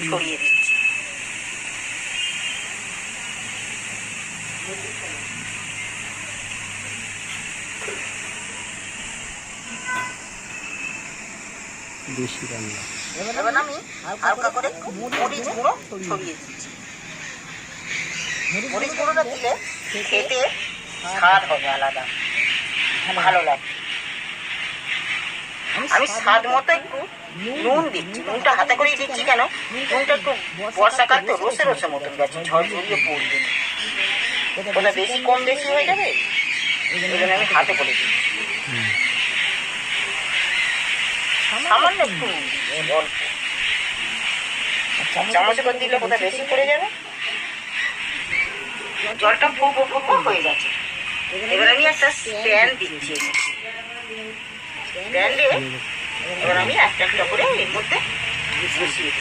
ছড়িয়ে দিচ্ছি। দেশি রান্না। এবার আমি হালকা করে একটু মরিচ গুঁড়ো ছড়িয়ে দিচ্ছি। মরিচ গুঁড়োটা দিলে খেতে স্বাদ হবে আলাদা, ভালো লাগবে। আমি স্বাদ মতো একটু নুন দিচ্ছি। নুনটা হাতে করেই দিচ্ছি কেন, নুনটা একটু বর্ষাকাল তো রসে রসে মতন গেছে, ঝড় ঝরিয়ে পড়বে, ওটা বেশি কম বেশি হয়ে যাবে, ওই জন্য আমি হাতে করে দিচ্ছি। সামান্য একটু অল্প চামচে করে দিলে ওটা বেশি পড়ে যাবে। জলটা ফুকো ফুকো হয়ে গেছে। এবার আমি একটা প্যান দিচ্ছি। প্যান দিয়ে এবার আমি একটা একটা করে এর মধ্যে বসিয়ে দিচ্ছি।